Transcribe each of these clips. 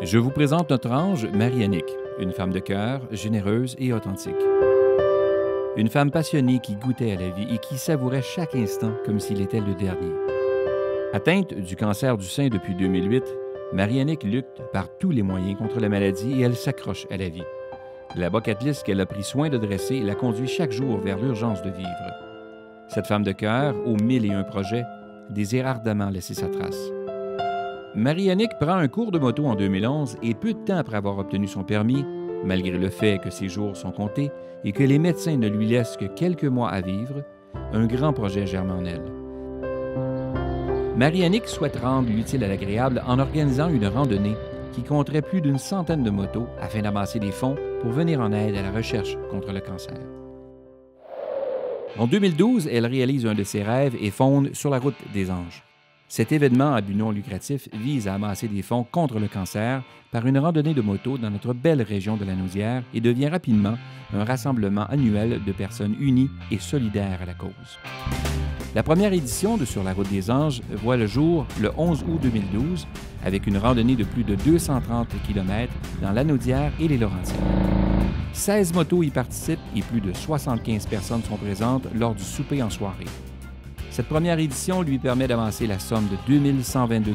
Je vous présente notre ange, Marie-Annick, une femme de cœur, généreuse et authentique. Une femme passionnée qui goûtait à la vie et qui savourait chaque instant comme s'il était le dernier. Atteinte du cancer du sein depuis 2008, Marie-Annick lutte par tous les moyens contre la maladie et elle s'accroche à la vie. La bucket list qu'elle a pris soin de dresser la conduit chaque jour vers l'urgence de vivre. Cette femme de cœur, aux 1001 projets, désire ardemment laisser sa trace. Marie-Annick prend un cours de moto en 2011 et peu de temps après avoir obtenu son permis, malgré le fait que ses jours sont comptés et que les médecins ne lui laissent que quelques mois à vivre, un grand projet germe en elle. Marie-Annick souhaite rendre l'utile à l'agréable en organisant une randonnée qui compterait plus d'une centaine de motos afin d'amasser des fonds pour venir en aide à la recherche contre le cancer. En 2012, elle réalise un de ses rêves et fonde Sur la route des anges. Cet événement à but non lucratif vise à amasser des fonds contre le cancer par une randonnée de moto dans notre belle région de la Naudière et devient rapidement un rassemblement annuel de personnes unies et solidaires à la cause. La première édition de Sur la route des anges voit le jour le 11 août 2012 avec une randonnée de plus de 230 km dans la Naudière et les Laurentides. 16 motos y participent et plus de 75 personnes sont présentes lors du souper en soirée. Cette première édition lui permet d'avancer la somme de 2122 $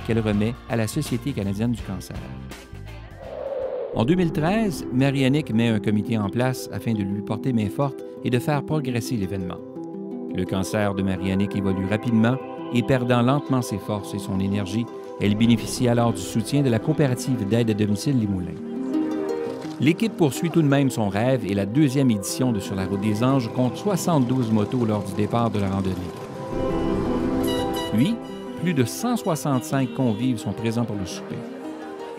qu'elle remet à la Société canadienne du cancer. En 2013, Marie-Annick met un comité en place afin de lui porter main forte et de faire progresser l'événement. Le cancer de Marie-Annick évolue rapidement et perdant lentement ses forces et son énergie, elle bénéficie alors du soutien de la coopérative d'aide à domicile Les Moulins. L'équipe poursuit tout de même son rêve et la deuxième édition de Sur la route des anges compte 72 motos lors du départ de la randonnée. Puis, plus de 165 convives sont présents pour le souper.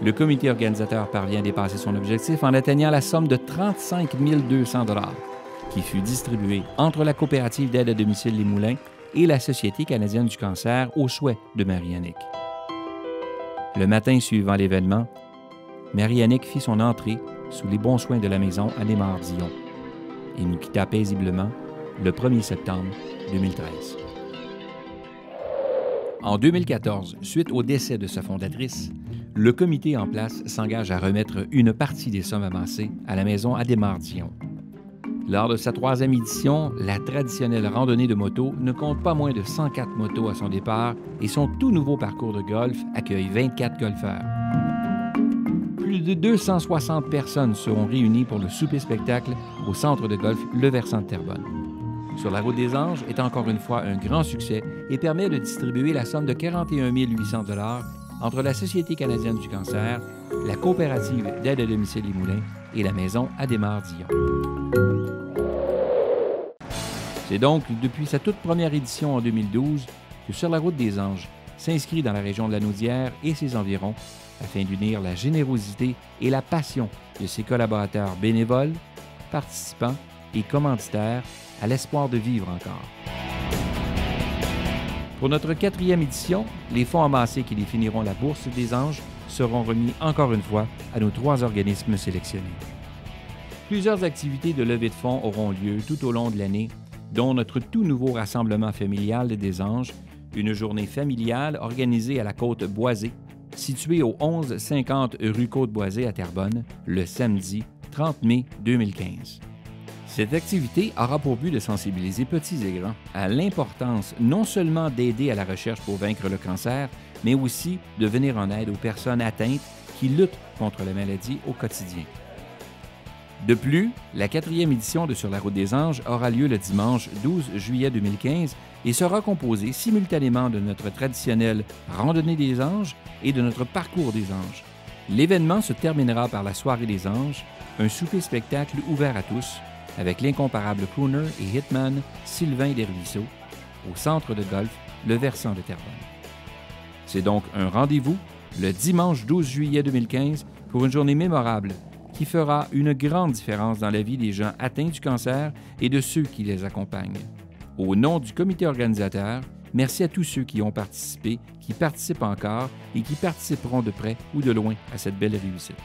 Le comité organisateur parvient à dépasser son objectif en atteignant la somme de 35 200 $ qui fut distribuée entre la coopérative d'aide à domicile Les Moulins et la Société canadienne du cancer au souhait de Marie-Annick. Le matin suivant l'événement, Marie-Annick fit son entrée sous les bons soins de la maison à Desmarais-Dillon et nous quitta paisiblement le 1er septembre 2013. En 2014, suite au décès de sa fondatrice, le comité en place s'engage à remettre une partie des sommes amassées à la maison à Desmarais-Dillon. Lors de sa troisième édition, la traditionnelle randonnée de moto ne compte pas moins de 104 motos à son départ et son tout nouveau parcours de golf accueille 24 golfeurs. Plus de 260 personnes seront réunies pour le souper-spectacle au centre de golf Le Versant de Terrebonne. Sur la route des anges est encore une fois un grand succès et permet de distribuer la somme de 41 800 $ entre la Société canadienne du cancer, la coopérative d'aide à domicile Les Moulins et la maison à Desmarais-Dillon. C'est donc depuis sa toute première édition en 2012 que Sur la route des anges s'inscrit dans la région de la Naudière et ses environs afin d'unir la générosité et la passion de ses collaborateurs bénévoles, participants et commanditaires à l'espoir de vivre encore. Pour notre 4e édition, les fonds amassés qui définiront la Bourse des anges seront remis encore une fois à nos 3 organismes sélectionnés. Plusieurs activités de levée de fonds auront lieu tout au long de l'année, dont notre tout nouveau rassemblement familial des anges, une journée familiale organisée à la côte Boisée, située au 1150 rue Côte-Boisée à Terrebonne, le samedi 30 mai 2015. Cette activité aura pour but de sensibiliser petits et grands à l'importance non seulement d'aider à la recherche pour vaincre le cancer, mais aussi de venir en aide aux personnes atteintes qui luttent contre la maladie au quotidien. De plus, la 4e édition de Sur la route des anges aura lieu le dimanche 12 juillet 2015 et sera composée simultanément de notre traditionnelle randonnée des anges et de notre parcours des anges. L'événement se terminera par la soirée des anges, un souper-spectacle ouvert à tous, avec l'incomparable crooner et hitman Sylvain Desruisseaux, au centre de golf Le Versant de Terrebonne. C'est donc un rendez-vous le dimanche 12 juillet 2015 pour une journée mémorable qui fera une grande différence dans la vie des gens atteints du cancer et de ceux qui les accompagnent. Au nom du comité organisateur, merci à tous ceux qui ont participé, qui participent encore et qui participeront de près ou de loin à cette belle réussite.